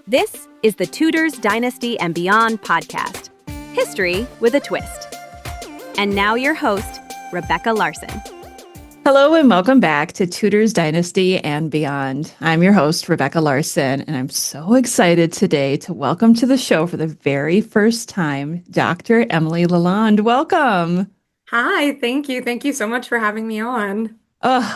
This is the Tudors Dynasty and Beyond podcast. History with a twist. And now your host, Rebecca Larson. Hello and welcome back to Tudors Dynasty and Beyond. I'm your host, Rebecca Larson, and I'm so excited today to welcome to the show for the very first time, Dr. Emily Lalande. Welcome. Hi, thank you. Thank you so much for having me on.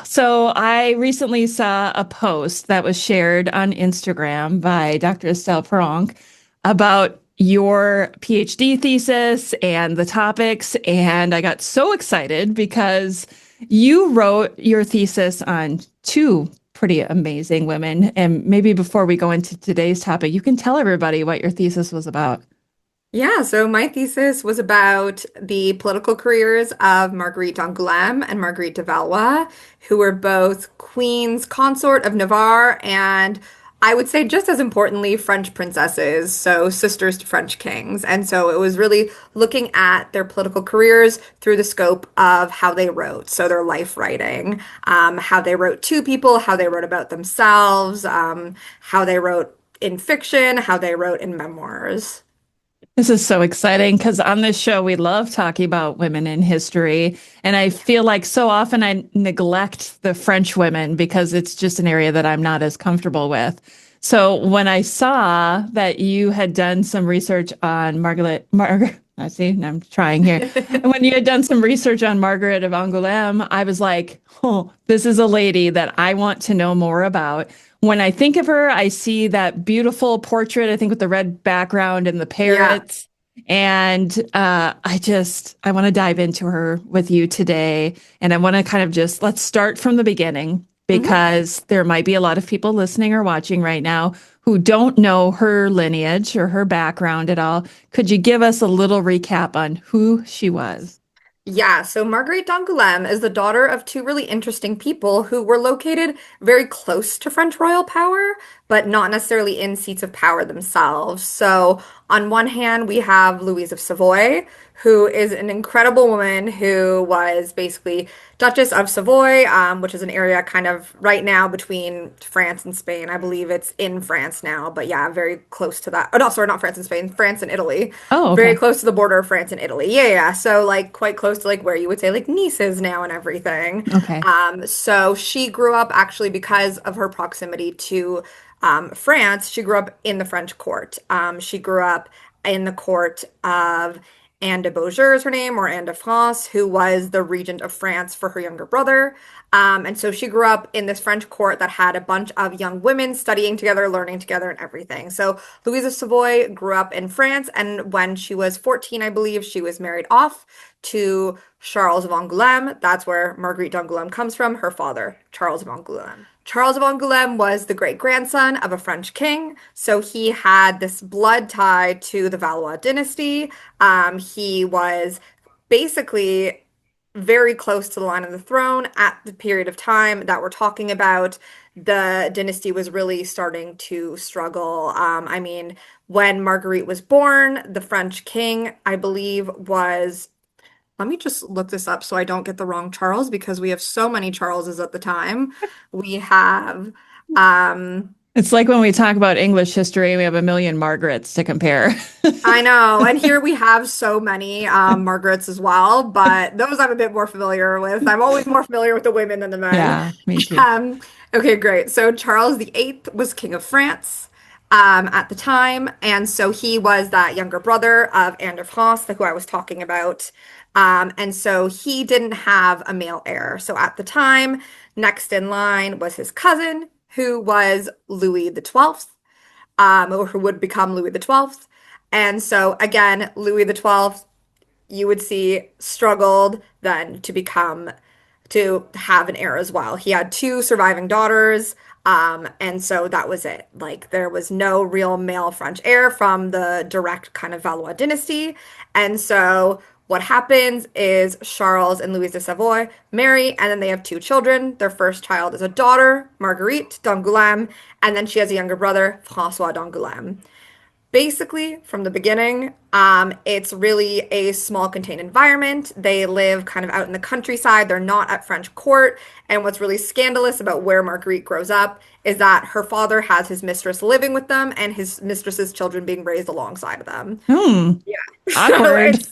So I recently saw a post that was shared on Instagram by Dr. Estelle Perronc about your PhD thesis and the topics, and I got so excited because you wrote your thesis on two pretty amazing women. And maybe before we go into today's topic, you can tell everybody what your thesis was about. Yeah, so my thesis was about the political careers of Marguerite d'Angoulême and Marguerite de Valois, who were both queens consort of Navarre and I would say just as importantly, French princesses, so sisters to French kings. And so it was really looking at their political careers through the scope of how they wrote, so their life writing, how they wrote to people, how they wrote about themselves, how they wrote in fiction, how they wrote in memoirs. This is so exciting because on this show, we love talking about women in history. And I feel like so often I neglect the French women because it's just an area that I'm not as comfortable with. So when I saw that you had done some research on I see, I'm trying here. And when you had done some research on Margaret of Angoulême, I was like, oh, this is a lady that I want to know more about. When I think of her, I see that beautiful portrait, I think with the red background and the parrots. Yeah. And I want to dive into her with you today. And I want to kind of let's start from the beginning because there might be a lot of people listening or watching right now who don't know her lineage or her background at all. Could you give us a little recap on who she was? Yeah, so Marguerite d'Angoulême is the daughter of two really interesting people who were located very close to French royal power, but not necessarily in seats of power themselves. So on one hand, we have Louise of Savoy, who is an incredible woman who was basically Duchess of Savoy, which is an area kind of right now between France and Spain. I believe it's in France now, but yeah, very close to that. Oh, no, sorry, not France and Spain, France and Italy. Oh, okay. Very close to the border of France and Italy. Yeah. So like quite close to like where you would say like Nice is now and everything. Okay. So she grew up actually because of her proximity to France. She grew up in the French court. She grew up in the court of Anne de Beaujeu is her name, or Anne de France, who was the regent of France for her younger brother. And so she grew up in this French court that had a bunch of young women studying together, learning together, and everything. So Louise of Savoy grew up in France, and when she was 14, I believe, she was married off to Charles of Angoulême. That's where Marguerite d'Angoulême comes from, her father, Charles of Angoulême. Charles of Angoulême was the great-grandson of a French king, so he had this blood tie to the Valois dynasty. He was basically very close to the line of the throne at the period of time that we're talking about. The dynasty was really starting to struggle. I mean, when Marguerite was born, the French king, I believe, was... Let me just look this up so I don't get the wrong Charles because we have so many Charleses at the time. We have It's like when we talk about English history, we have a million Margarets to compare. I know, and here we have so many Margarets as well, but those I'm a bit more familiar with. I'm always more familiar with the women than the men. Yeah, me too. Okay, great. So Charles VIII was King of France at the time, and so he was that younger brother of Anne de France, who I was talking about. And so he didn't have a male heir. So at the time, next in line was his cousin, who was Louis the 12th, or who would become Louis the 12th. And so again, Louis the 12th, you would see struggled then to have an heir as well. He had two surviving daughters. And so that was it. Like there was no real male French heir from the direct kind of Valois dynasty. And so what happens is Charles and Louise de Savoy marry, and then they have two children. Their first child is a daughter, Marguerite d'Angoulême, and then she has a younger brother, François d'Angoulême. basically from the beginning. It's really a small contained environment. They live kind of out in the countryside. They're not at French court. And what's really scandalous about where Marguerite grows up is that her father has his mistress living with them and his mistress's children being raised alongside of them. Hmm. Yeah. So Awkward.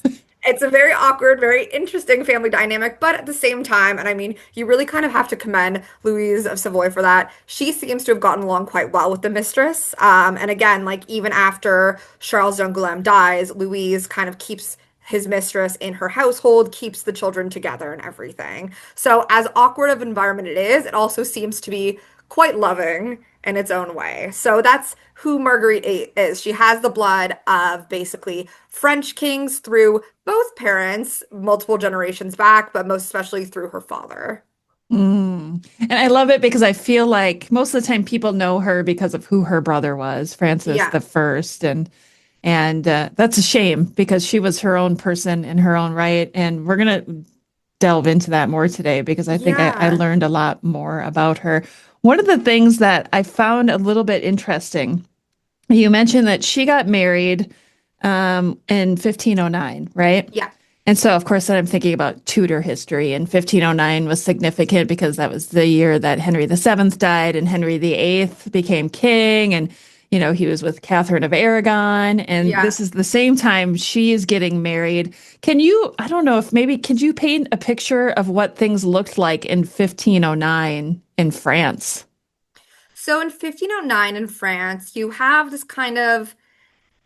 it's a very awkward, very interesting family dynamic, but at the same time, and I mean, you really kind of have to commend Louise of Savoy for that. She seems to have gotten along quite well with the mistress. And again, like even after Charles d'Angoulême dies, Louise kind of keeps his mistress in her household, keeps the children together and everything. So as awkward of environment it is, it also seems to be quite loving in its own way. So that's who Marguerite is. She has the blood of basically French kings through both parents, multiple generations back, but most especially through her father. Mm. And I love it because I feel like most of the time people know her because of who her brother was, Francis Yeah. the First, and that's a shame because she was her own person in her own right. And we're gonna delve into that more today because I think I Yeah. learned a lot more about her. One of the things that I found a little bit interesting, you mentioned that she got married in 1509, right? Yeah. And so, of course, then I'm thinking about Tudor history, and 1509 was significant because that was the year that Henry VII died and Henry VIII became king. And, he was with Catherine of Aragon. And Yeah. this is the same time she is getting married. I don't know if maybe, could you paint a picture of what things looked like in 1509 in France? So in 1509 in France, you have this kind of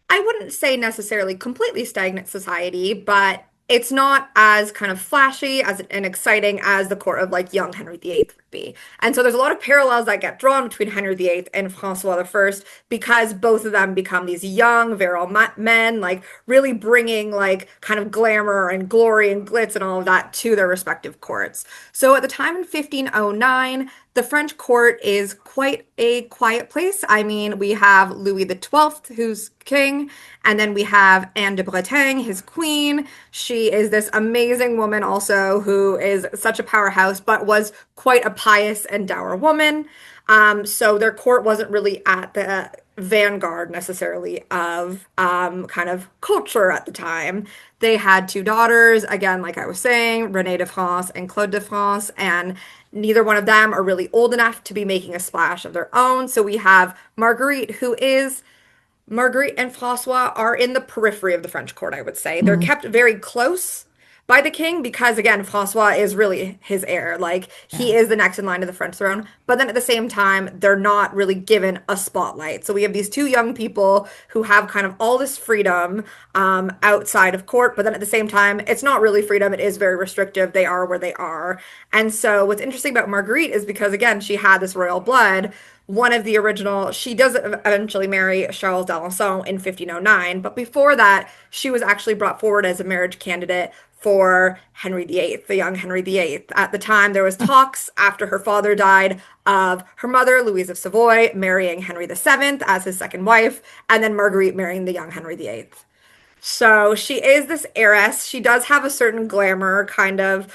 I wouldn't say necessarily completely stagnant society, but it's not as kind of flashy as and exciting as the court of like young Henry VIII would be. And so there's a lot of parallels that get drawn between Henry VIII and François I because both of them become these young, virile men, like really bringing like kind of glamour and glory and glitz and all of that to their respective courts. So at the time in 1509, the French court is quite a quiet place. I mean, we have Louis the XII, who's king, and then we have Anne de Bretagne, his queen. She is this amazing woman also who is such a powerhouse, but was quite a pious and dour woman. So their court wasn't really at the vanguard necessarily of kind of culture at the time. They had two daughters, again, like I was saying, Renée de France and Claude de France, and neither one of them are really old enough to be making a splash of their own. So we have Marguerite, who is Marguerite and Francois are in the periphery of the French court, I would say. They're Mm, kept very close by the king because, again, Francois is really his heir. Like, he yeah. is the next in line to the French throne. But then at the same time, they're not really given a spotlight. So we have these two young people who have kind of all this freedom outside of court. But then at the same time, it's not really freedom. It is very restrictive. They are where they are. And so what's interesting about Marguerite is because, again, she had this royal blood one of the original, she does eventually marry Charles d'Alençon in 1509, but before that, she was actually brought forward as a marriage candidate for Henry VIII, the young Henry VIII. At the time, there was talks after her father died of her mother, Louise of Savoy, marrying Henry VII as his second wife, and then Marguerite marrying the young Henry VIII. So she is this heiress. She does have a certain glamour kind of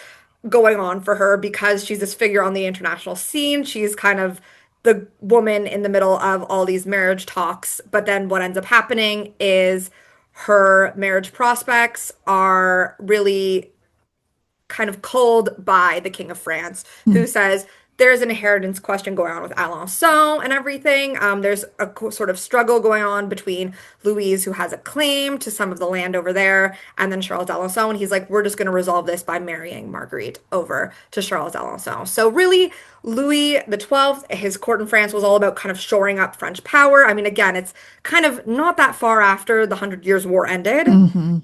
going on for her because she's this figure on the international scene. She's kind of the woman in the middle of all these marriage talks. But then what ends up happening is her marriage prospects are really kind of culled by the King of France, Mm. who says there's an inheritance question going on with Alençon and everything. There's a sort of struggle going on between Louise, who has a claim to some of the land over there, and then Charles d'Alençon. And he's like, we're just going to resolve this by marrying Marguerite over to Charles d'Alençon. So really, Louis the XII, his court in France was all about kind of shoring up French power. I mean, again, it's kind of not that far after the Hundred Years' War ended. Hmm.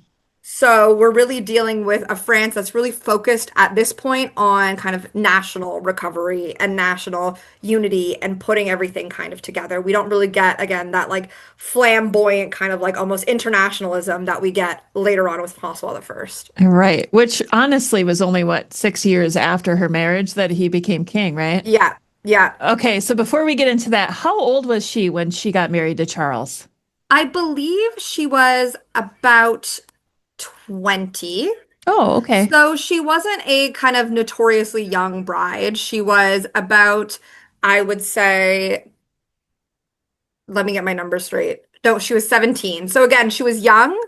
So we're really dealing with a France that's really focused at this point on kind of national recovery and national unity and putting everything kind of together. We don't really get, again, that like flamboyant kind of like almost internationalism that we get later on with Francois the First. Right. Which honestly was only what, 6 years after her marriage that he became king, right? Yeah, yeah. Okay. So before we get into that, how old was she when she got married to Charles? I believe she was about 20. Oh, okay. So she wasn't a kind of notoriously young bride. She was about, I would say, let me get my numbers straight. No, she was 17. So again, she was young,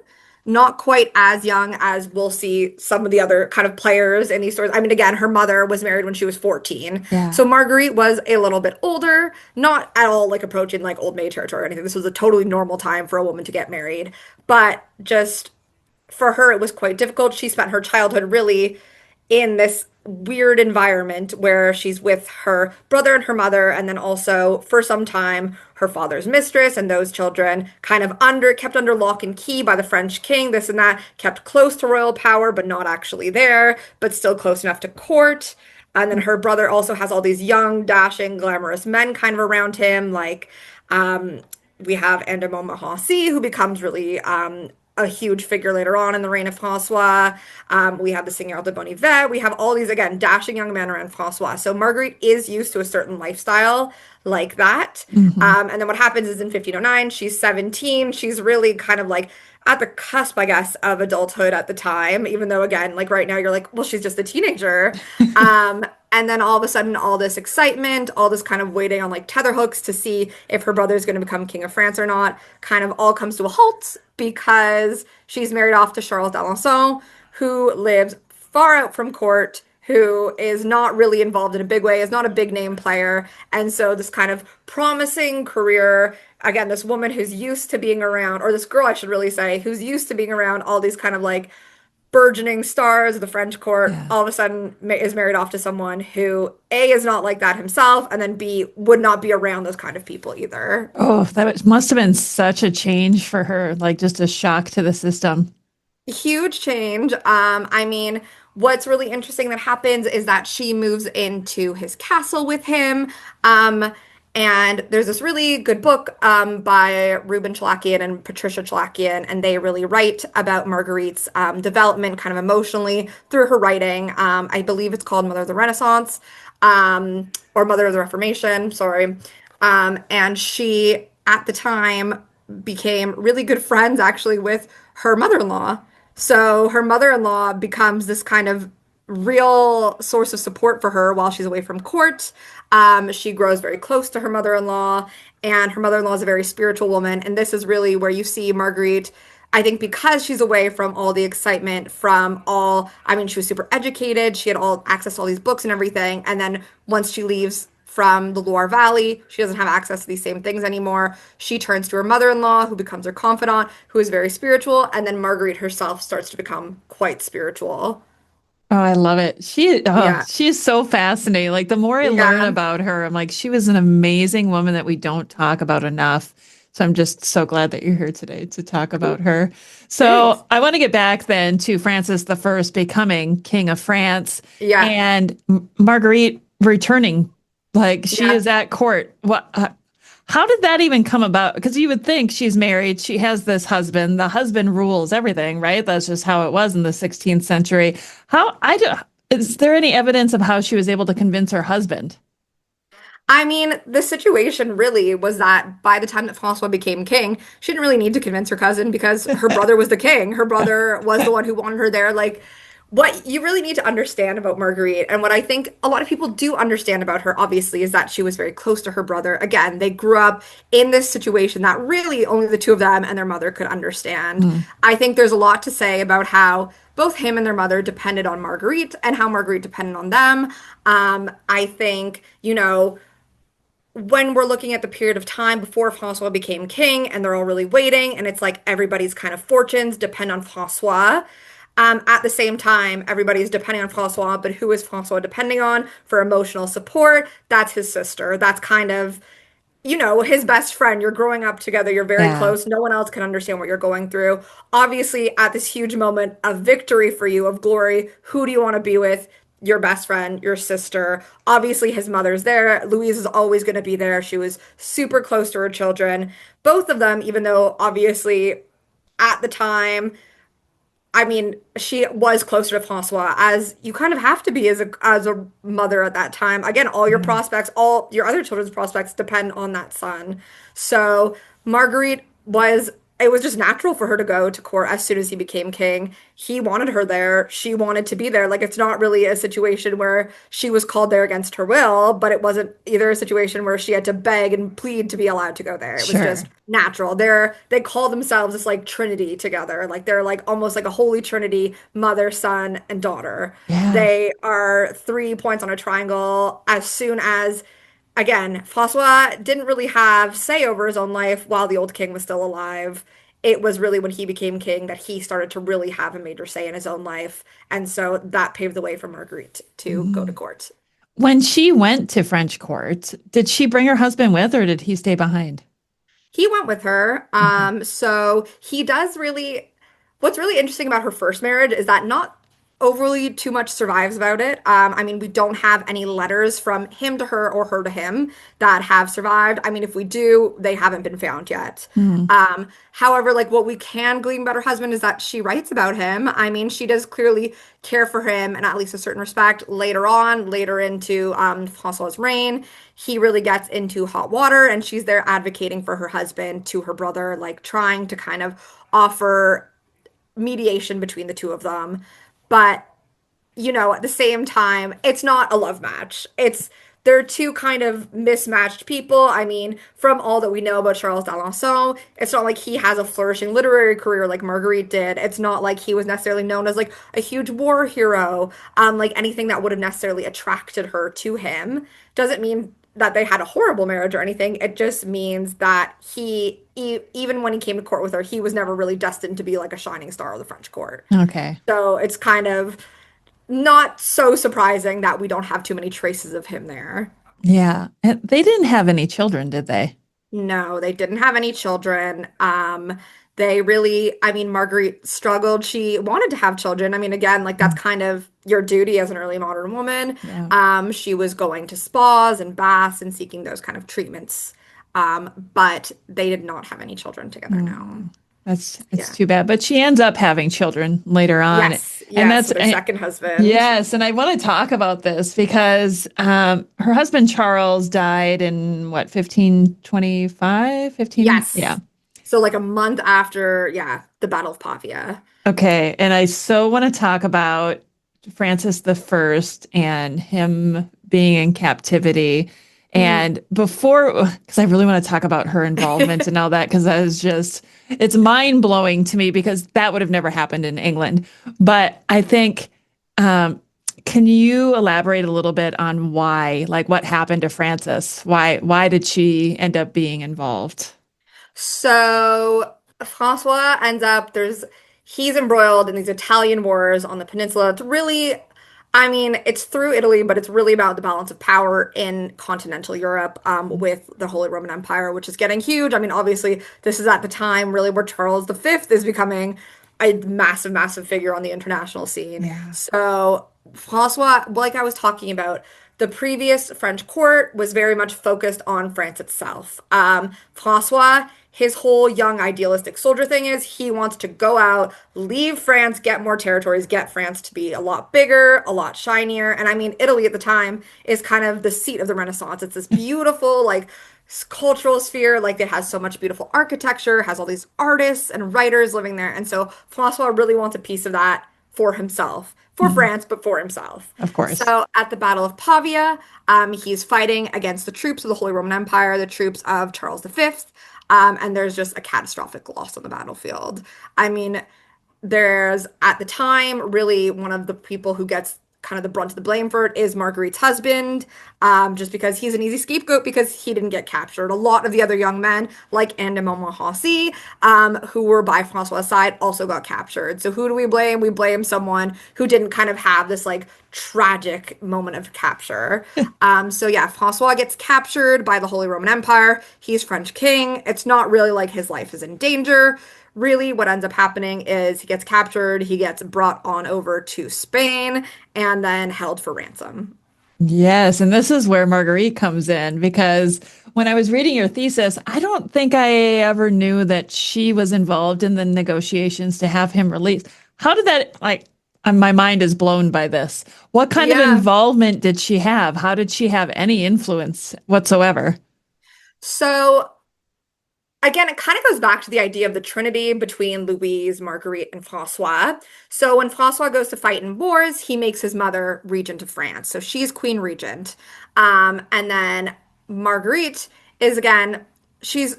not quite as young as we'll see some of the other kind of players in these stories. I mean, again, her mother was married when she was 14. Yeah. So Marguerite was a little bit older, not at all like approaching like old maid territory or anything. This was a totally normal time for a woman to get married. But just for her, it was quite difficult. She spent her childhood really in this weird environment where she's with her brother and her mother, and then also for some time her father's mistress and those children kind of kept under lock and key by the French king, this and that, kept close to royal power, but not actually there, but still close enough to court. And then her brother also has all these young, dashing, glamorous men kind of around him, like um, we have Anne Montmorency, who becomes really a huge figure later on in the reign of Francois. We have the Seigneur de Bonnivet. We have all these, again, dashing young men around Francois. So Marguerite is used to a certain lifestyle like that. Hmm. And then what happens is in 1509, she's 17. She's really kind of like at the cusp, I guess, of adulthood at the time, even though, again, like right now, you're like, well, she's just a teenager. And then all of a sudden, all this excitement, all this kind of waiting on like tetherhooks to see if her brother is going to become King of France or not, kind of all comes to a halt because she's married off to Charles d'Alençon, who lives far out from court, who is not really involved in a big way, is not a big name player. And so this kind of promising career, again, this woman who's used to being around, or this girl, I should really say, who's used to being around all these kind of like burgeoning stars of the French court, Yeah. all of a sudden is married off to someone who A is not like that himself, and then B would not be around those kind of people either. Oh, must have been such a change for her, like just a shock to the system. Huge change. I mean, what's really interesting that happens is that she moves into his castle with him. And there's this really good book by Ruben Chalakian and Patricia Chalakian, and they really write about Marguerite's development kind of emotionally through her writing. I believe it's called Mother of the Renaissance, or Mother of the Reformation, sorry. And she, at the time, became really good friends actually with her mother-in-law. So her mother-in-law becomes this kind of real source of support for her while she's away from court. She grows very close to her mother-in-law, and her mother-in-law is a very spiritual woman. And this is really where you see Marguerite, I think because she's away from all the excitement from all, I mean, she was super educated. She had all access to all these books and everything. And then once she leaves from the Loire Valley, she doesn't have access to these same things anymore. She turns to her mother-in-law, who becomes her confidant, who is very spiritual. And then Marguerite herself starts to become quite spiritual. Oh, I love it. Yeah. She is so fascinating. Like the more I learn Yeah. about her, I'm like, she was an amazing woman that we don't talk about enough. So I'm just so glad that you're here today to talk about Cool. her. Thanks. So I want to get back then to Francis the First becoming King of France Yeah. and Marguerite returning. Like she Yeah. is at court. How did that even come about? Because you would think she's married, she has this husband, the husband rules everything, right? That's just how it was in the 16th century. How I do, is there any evidence of how she was able to convince her husband? I mean, the situation really was that by the time that Francois became king, she didn't really need to convince her cousin because her brother was the king. Her brother was the one who wanted her there. Like, what you really need to understand about Marguerite, and what I think a lot of people do understand about her, obviously, is that she was very close to her brother. Again, they grew up in this situation that really only the two of them and their mother could understand. Mm. I think there's a lot to say about how both him and their mother depended on Marguerite and how Marguerite depended on them. I think, when we're looking at the period of time before Francois became king and they're all really waiting, and it's like everybody's kind of fortunes depend on Francois. At the same time, everybody's depending on Francois, but who is Francois depending on for emotional support? That's his sister. That's kind of, his best friend. You're growing up together, you're very Yeah. close. No one else can understand what you're going through. Obviously, at this huge moment of victory for you, of glory, who do you want to be with? Your best friend, your sister. Obviously, his mother's there. Louise is always going to be there. She was super close to her children. Both of them, even though obviously at the time, I mean, she was closer to Francois, as you kind of have to be as a mother at that time. Again, all your Yeah. prospects, all your other children's prospects depend on that son. So Marguerite was it was just natural for her to go to court as soon as he became king. He wanted her there. She wanted to be there. Like, it's not really a situation where she was called there against her will, but it wasn't either a situation where she had to beg and plead to be allowed to go there. It was just Sure. natural. They call themselves this like trinity together. Like, they're like almost like a holy trinity, mother, son, and daughter. Yeah. They are 3 points on a triangle. As soon as Again, Francois didn't really have say over his own life while the old king was still alive. It was really when he became king that he started to really have a major say in his own life. And so that paved the way for Marguerite to go to Mhm. court. When she went to French court, did she bring her husband with or did he stay behind? He went with her. Okay. So he does really, what's really interesting about her first marriage is that not overly too much survives about it. I mean, we don't have any letters from him to her or her to him that have survived. I mean, if we do, they haven't been found yet. Hmm. However, like what we can glean about her husband is that she writes about him. I mean, she does clearly care for him in at least a certain respect later on, later into Francois's reign. He really gets into hot water and she's there advocating for her husband to her brother, like trying to kind of offer mediation between the two of them. But at the same time, it's not a love match. They're two kind of mismatched people. I mean, from all that we know about Charles d'Alençon, it's not like he has a flourishing literary career like Marguerite did. It's not like he was necessarily known as like a huge war hero, like anything that would have necessarily attracted her to him. Doesn't mean that they had a horrible marriage or anything. It just means that even when he came to court with her, he was never really destined to be like a shining star of the French court. Okay. So it's kind of not so surprising that we don't have too many traces of him there. Yeah. And they didn't have any children, did they? No, they didn't have any children. I mean, Marguerite struggled. She wanted to have children. I mean, again, like that's Mm. kind of your duty as an early modern woman. Yeah. She was going to spas and baths and seeking those kind of treatments. But they did not have any children together, no. Mm. It's Yeah. too bad. But she ends up having children later on. Yes, And yes, that's with her second husband. yes, and I want to talk about this because her husband Charles died in what, 1525, 15? Yeah. Yes. So like a month after, yeah, the Battle of Pavia. Okay, and I so want to talk about Francis the First and him being in captivity. Mhm. And before, because I really want to talk about her involvement and all that, because that is just, it's mind blowing to me because that would have never happened in England. But I think, um, can you elaborate a little bit on why, like what happened to Frances? Why did she end up being involved? So Francois ends up he's embroiled in these Italian wars on the peninsula. I mean, it's through Italy, but it's really about the balance of power in continental Europe, with the Holy Roman Empire, which is getting huge. I mean, obviously, this is at the time really where Charles V is becoming a massive, massive figure on the international scene. Yeah. So Francois, like I was talking about, the previous French court was very much focused on France itself. Francois, his whole young idealistic soldier thing is he wants to go out, leave France, get more territories, get France to be a lot bigger, a lot shinier. And I mean, Italy at the time is kind of the seat of the Renaissance. It's this beautiful, like, cultural sphere. Like, it has so much beautiful architecture, has all these artists and writers living there. And so Francois really wants a piece of that for himself, for Mhm. France, but for himself. Of course. So at the Battle of Pavia, he's fighting against the troops of the Holy Roman Empire, the troops of Charles V. And there's just a catastrophic loss on the battlefield. I mean, there's at the time really one of the people who gets kind of the brunt of the blame for it is Marguerite's husband, just because he's an easy scapegoat because he didn't get captured. A lot of the other young men, like Anne de Montmorency, who were by Francois' side, also got captured. So who do we blame? We blame someone who didn't kind of have this like tragic moment of capture. So yeah, Francois gets captured by the Holy Roman Empire. He's French king. It's not really like his life is in danger. Really, what ends up happening is he gets captured, he gets brought on over to Spain, and then held for ransom. Yes, and this is where Marguerite comes in because when I was reading your thesis, I don't think I ever knew that she was involved in the negotiations to have him released. How did that, like, my mind is blown by this. What kind of Yeah. involvement did she have? How did she have any influence whatsoever? So again, it kind of goes back to the idea of the trinity between Louise, Marguerite, and François. So when François goes to fight in wars, he makes his mother regent of France. So she's queen regent. And then Marguerite is, again, she's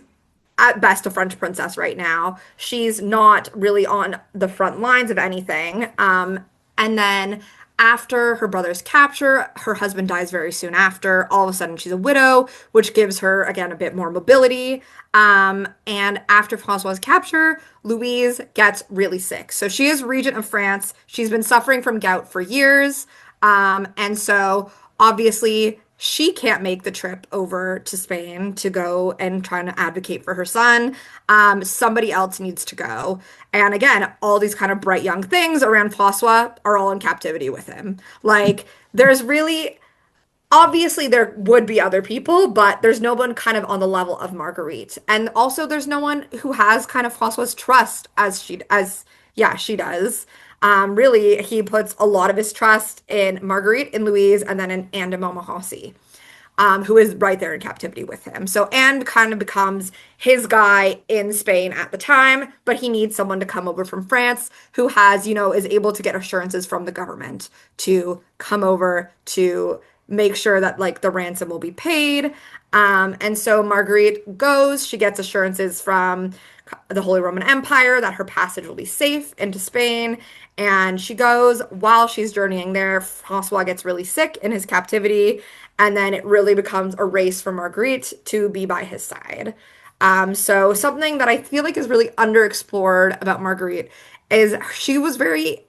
at best a French princess right now. She's not really on the front lines of anything. And then after her brother's capture, her husband dies very soon after. All of a sudden, she's a widow, which gives her, again, a bit more mobility. And after Francois's capture, Louise gets really sick. So she is regent of France. She's been suffering from gout for years. And so obviously, she can't make the trip over to Spain to go and try to advocate for her son. Somebody else needs to go. And again, all these kind of bright young things around Francois are all in captivity with him. Like, there's really, obviously, there would be other people, but there's no one kind of on the level of Marguerite. And also, there's no one who has kind of Francois's trust yeah, she does. Really, he puts a lot of his trust in Marguerite, in Louise, and then in Anne de Montmorency, who is right there in captivity with him. So Anne kind of becomes his guy in Spain at the time, but he needs someone to come over from France who has, is able to get assurances from the government to come over to make sure that like the ransom will be paid. And so Marguerite goes, she gets assurances from the Holy Roman Empire that her passage will be safe into Spain. And she goes, while she's journeying there, Francois gets really sick in his captivity. And then it really becomes a race for Marguerite to be by his side. So something that I feel like is really underexplored about Marguerite is she was very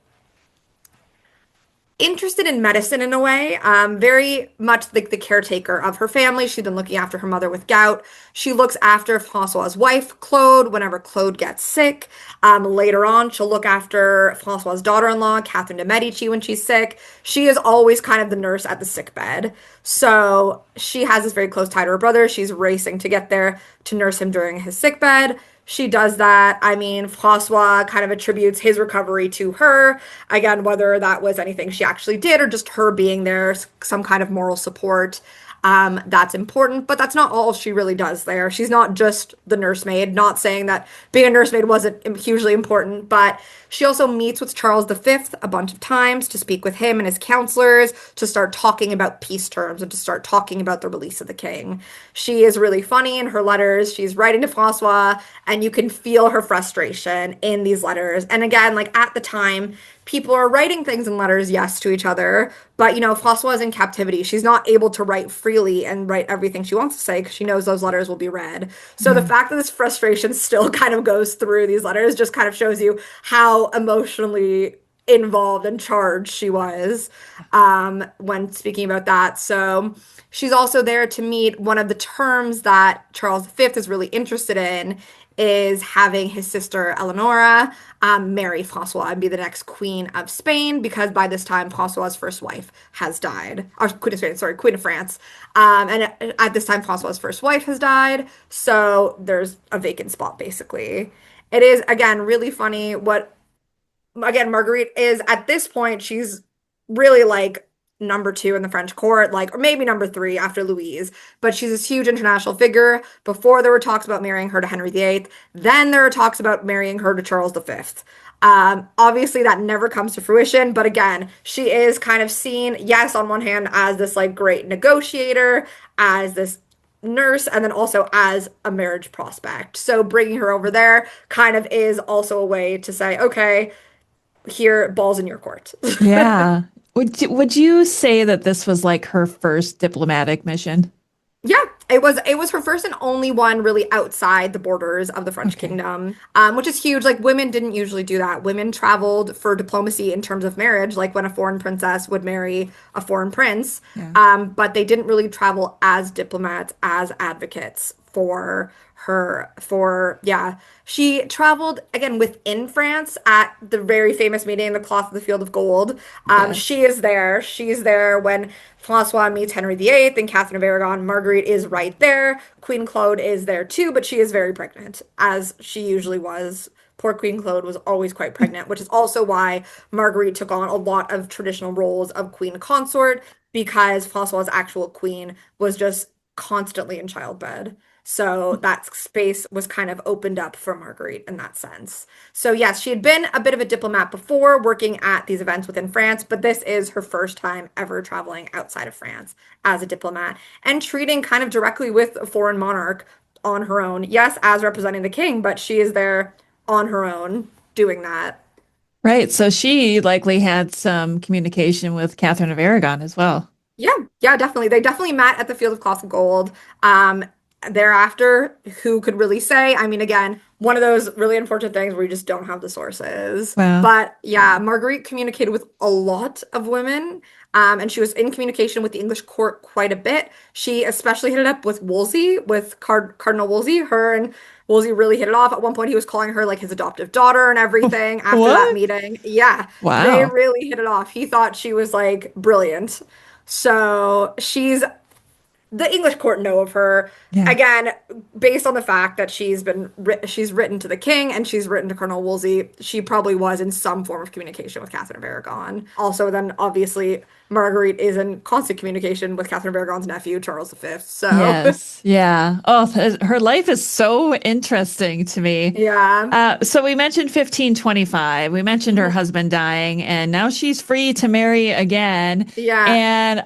interested in medicine in a way, very much like the caretaker of her family. She's been looking after her mother with gout. She looks after Francois's wife, Claude, whenever Claude gets sick. Later on, she'll look after Francois's daughter-in-law, Catherine de Medici, when she's sick. She is always kind of the nurse at the sick bed. So she has this very close tie to her brother. She's racing to get there to nurse him during his sick bed. She does that. I mean, Francois kind of attributes his recovery to her. Again, whether that was anything she actually did or just her being there, some kind of moral support. That's important, but that's not all she really does there. She's not just the nursemaid, not saying that being a nursemaid wasn't hugely important, but she also meets with Charles V a bunch of times to speak with him and his counselors to start talking about peace terms and to start talking about the release of the king. She is really funny in her letters. She's writing to Francois, and you can feel her frustration in these letters. And again, like at the time, people are writing things in letters, yes, to each other, but Francois is in captivity. She's not able to write freely and write everything she wants to say because she knows those letters will be read. So the fact that this frustration still kind of goes through these letters just kind of shows you how emotionally involved and charged she was when speaking about that. So she's also there to meet one of the terms that Charles V is really interested in is having his sister Eleonora marry Francois and be the next queen of Spain, because by this time Francois's first wife has died. Or queen of Spain, sorry, queen of France. And at this time Francois's first wife has died, so there's a vacant spot basically. It is, again, really funny what, again, Marguerite is at this point, she's really like number two in the French court, like, or maybe number three after Louise, but she's this huge international figure. Before there were talks about marrying her to Henry VIII, then there were talks about marrying her to Charles V. Obviously that never comes to fruition, but again, she is kind of seen, yes, on one hand as this like great negotiator, as this nurse, and then also as a marriage prospect. So bringing her over there kind of is also a way to say, okay, here, balls in your court. Yeah. Would you say that this was like her first diplomatic mission? Yeah, it was her first and only one really outside the borders of the French Okay. kingdom, which is huge. Like women didn't usually do that. Women traveled for diplomacy in terms of marriage, like when a foreign princess would marry a foreign prince. Yeah. But they didn't really travel as diplomats, as advocates for her. Yeah, she traveled again within France at the very famous meeting, the Cloth of the Field of Gold. She Yes. is there. She's there when Francois meets Henry VIII and Catherine of Aragon. Marguerite is right there. Queen Claude is there too, but she is very pregnant, as she usually was. Poor Queen Claude was always quite pregnant, which is also why Marguerite took on a lot of traditional roles of queen consort, because Francois's actual queen was just constantly in childbed. So that space was kind of opened up for Marguerite in that sense. So yes, she had been a bit of a diplomat before working at these events within France, but this is her first time ever traveling outside of France as a diplomat and treating kind of directly with a foreign monarch on her own. Yes, as representing the king, but she is there on her own doing that. Right. So she likely had some communication with Catherine of Aragon as well. Yeah, yeah, definitely. They definitely met at the Field of Cloth of Gold. Um, Thereafter, who could really say? I mean, again, one of those really unfortunate things where you just don't have the sources. Wow. But yeah, Marguerite communicated with a lot of women, and she was in communication with the English court quite a bit. She especially hit it up with Wolsey, with Cardinal Wolsey. Her and Wolsey really hit it off. At one point, he was calling her like his adoptive daughter and everything after that What? meeting. Yeah, they Wow. really hit it off. He thought she was like brilliant. So the English court know of her Yeah. again based on the fact that she's written to the king and she's written to Colonel Wolsey. She probably was in some form of communication with Catherine of Aragon. Also, then obviously Marguerite is in constant communication with Catherine of Aragon's nephew Charles V. So Yes. Yeah. Oh, her life is so interesting to me. yeah. So we mentioned 1525. We mentioned her husband dying, and now she's free to marry again. Yeah. And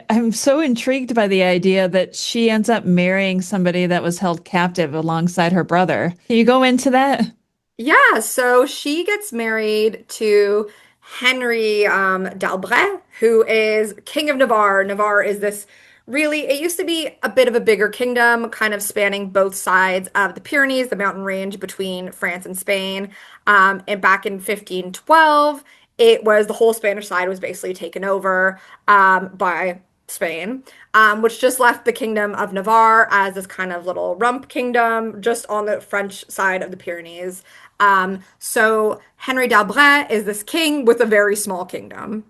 I'm so intrigued by the idea that she ends up marrying somebody that was held captive alongside her brother. Can you go into that? Yeah, so she gets married to Henry d'Albret, who is King of Navarre. Navarre is this really, it used to be a bit of a bigger kingdom, kind of spanning both sides of the Pyrenees, the mountain range between France and Spain. And back in 1512, it was the whole Spanish side was basically taken over by Spain, which just left the Kingdom of Navarre as this kind of little rump kingdom just on the French side of the Pyrenees. So Henry d'Albret is this king with a very small kingdom.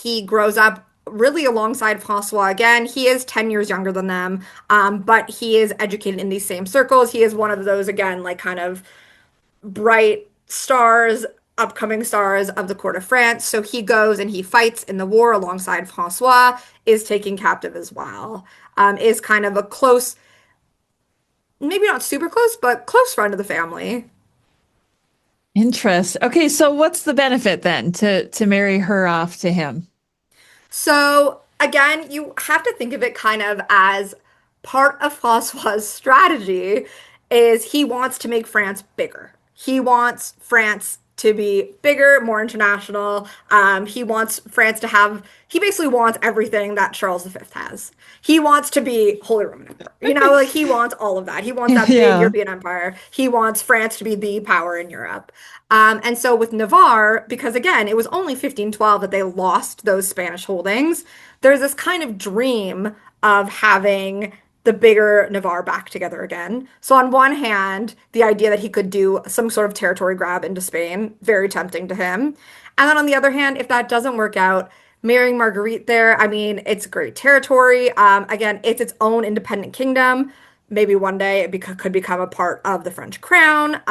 He grows up really alongside François again. He is 10 years younger than them, but he is educated in these same circles. He is one of those, again, like kind of bright stars, upcoming stars of the court of France. So he goes and he fights in the war alongside François, is taken captive as well, is kind of a close, maybe not super close, but close friend of the family. Interest. Okay, so what's the benefit then to marry her off to him? So again, you have to think of it kind of as part of Francois's strategy is he wants to make France bigger. He wants France to be bigger, more international. He wants France to have, he basically wants everything that Charles V has. He wants to be Holy Roman Emperor. You know, like he wants all of that. He wants that big Yeah. European empire. He wants France to be the power in Europe. And so with Navarre, because again, it was only 1512 that they lost those Spanish holdings, there's this kind of dream of having the bigger Navarre back together again. So on one hand, the idea that he could do some sort of territory grab into Spain, very tempting to him. And then on the other hand, if that doesn't work out, marrying Marguerite there, I mean, it's great territory. Again, it's its own independent kingdom. Maybe one day could become a part of the French crown.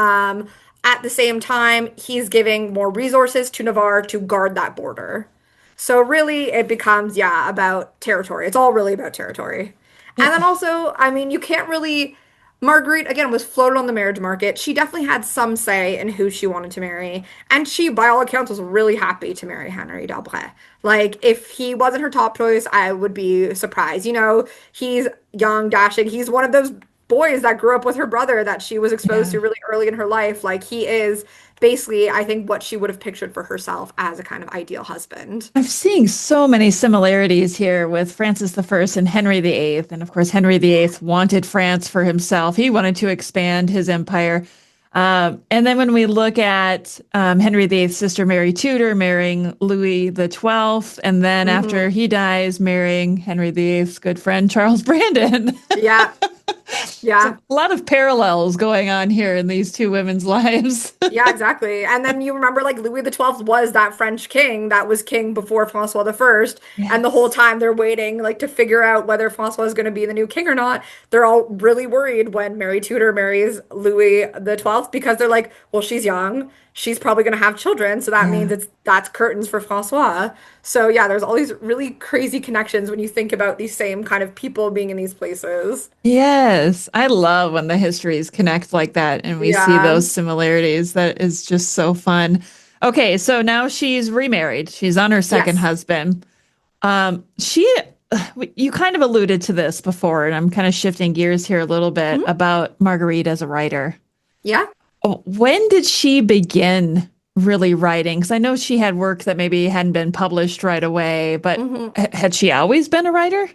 At the same time, he's giving more resources to Navarre to guard that border. So really, it becomes, yeah, about territory. It's all really about territory. And then also, I mean, you can't really. Marguerite, again, was floated on the marriage market. She definitely had some say in who she wanted to marry. And she, by all accounts, was really happy to marry Henry d'Albret. Like, if he wasn't her top choice, I would be surprised. You know, he's young, dashing. He's one of those boys that grew up with her brother that she was exposed Yeah. to really early in her life. Like, he is basically, I think, what she would have pictured for herself as a kind of ideal husband. I'm seeing so many similarities here with Francis I and Henry VIII. And of course, Henry VIII wanted France for himself. He wanted to expand his empire. And then when we look at Henry VIII's sister Mary Tudor marrying Louis the XII, and then after Hmm. he dies, marrying Henry VIII's good friend Charles Brandon. Yeah. So Yeah. a lot of parallels going on here in these two women's lives. Yeah, exactly. And then you remember like Louis the XII was that French king that was king before Francois the First. And the whole Yes. time they're waiting like to figure out whether Francois is going to be the new king or not. They're all really worried when Mary Tudor marries Louis the XII because they're like, well, she's young. She's probably going to have children. So that means Yeah. that's curtains for Francois. So yeah, there's all these really crazy connections when you think about these same kind of people being in these places. Yes, I love when the histories connect like that and we see Yeah. those similarities. That is just so fun. Okay, so now she's remarried. She's on her second Yes. husband. She, you kind of alluded to this before, and I'm kind of shifting gears here a little bit Mhm. about Marguerite as a writer. Yeah. Oh, when did she begin really writing? Because I know she had work that maybe hadn't been published right away, but Mhm. had she always been a writer?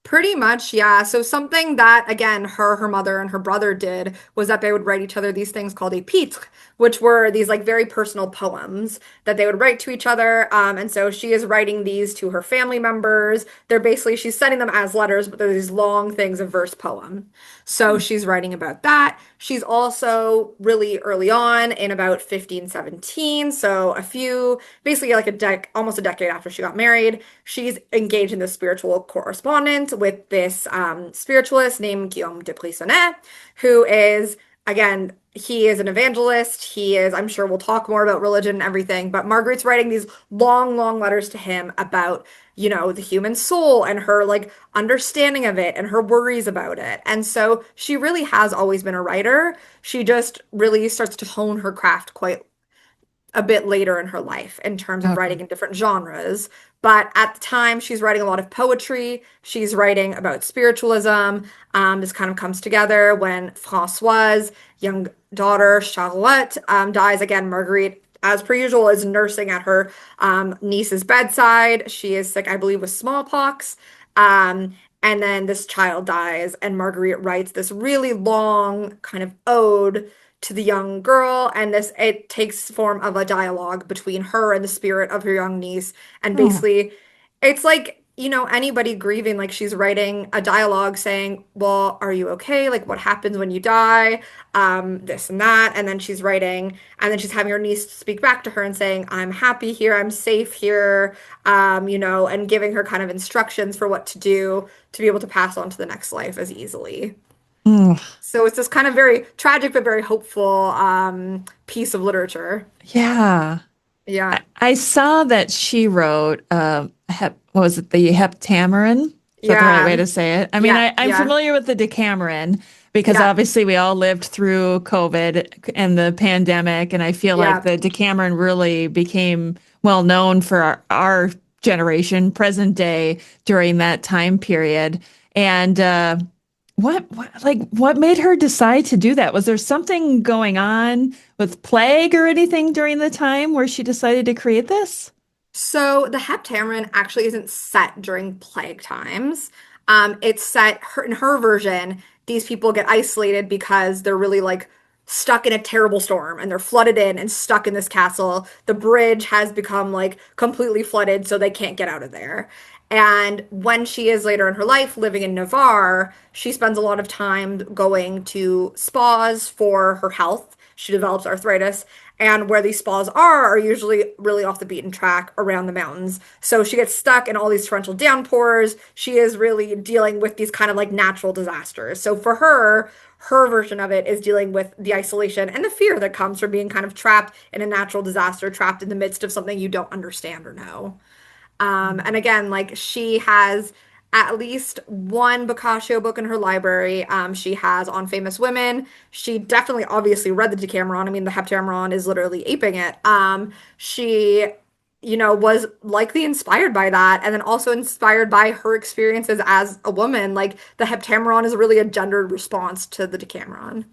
Pretty much, yeah. So something that again her mother and her brother did was that they would write each other these things called épîtres, which were these like very personal poems that they would write to each other. And so she is writing these to her family members. They're basically she's sending them as letters, but they're these long things of verse poem. So she's writing about that. She's also really early on in about 1517, so a few basically like almost a decade after she got married, she's engaged in this spiritual correspondence with this spiritualist named Guillaume de Brisonnet, who is, again, he is an evangelist. He is, I'm sure we'll talk more about religion and everything, but Margaret's writing these long, long letters to him about, the human soul and her like understanding of it and her worries about it. And so she really has always been a writer. She just really starts to hone her craft quite a bit later in her life in terms of Okay. writing in different genres. But at the time, she's writing a lot of poetry. She's writing about spiritualism. This kind of comes together when François' young daughter, Charlotte, dies. Again, Marguerite, as per usual, is nursing at her niece's bedside. She is sick, I believe, with smallpox. And then this child dies, and Marguerite writes this really long kind of ode to the young girl, and this it takes form of a dialogue between her and the spirit of her young niece. And Oh. basically it's like anybody grieving, like she's writing a dialogue saying, well, are you okay, like what happens when you die, this and that. And then she's writing, and then she's having her niece speak back to her and saying, I'm happy here, I'm safe here, and giving her kind of instructions for what to do to be able to pass on to the next life as easily. Mm. So it's this kind of very tragic but very hopeful piece of literature. Yeah. Yeah. I saw that she wrote what was it, the Heptameron? Is that the right way Yeah. to say it? I mean, Yeah. I'm Yeah. familiar with the Decameron because Yeah. obviously we all lived through COVID and the pandemic, and I feel like Yeah. the Decameron really became well known for our generation, present day, during that time period. And what made her decide to do that? Was there something going on with plague or anything during the time where she decided to create this? So the Heptameron actually isn't set during plague times. It's set in her version. These people get isolated because they're really like stuck in a terrible storm and they're flooded in and stuck in this castle. The bridge has become like completely flooded, so they can't get out of there. And when she is later in her life living in Navarre, she spends a lot of time going to spas for her health. She develops arthritis, and where these spas are usually really off the beaten track around the mountains. So she gets stuck in all these torrential downpours. She is really dealing with these kind of like natural disasters. So for her, her version of it is dealing with the isolation and the fear that comes from being kind of trapped in a natural disaster, trapped in the midst of something you don't understand or know. And again, like she has at least one Boccaccio book in her library. She has On Famous Women. She definitely obviously read the Decameron. I mean, the Heptameron is literally aping it. She, was likely inspired by that, and then also inspired by her experiences as a woman. Like the Heptameron is really a gendered response to the Decameron.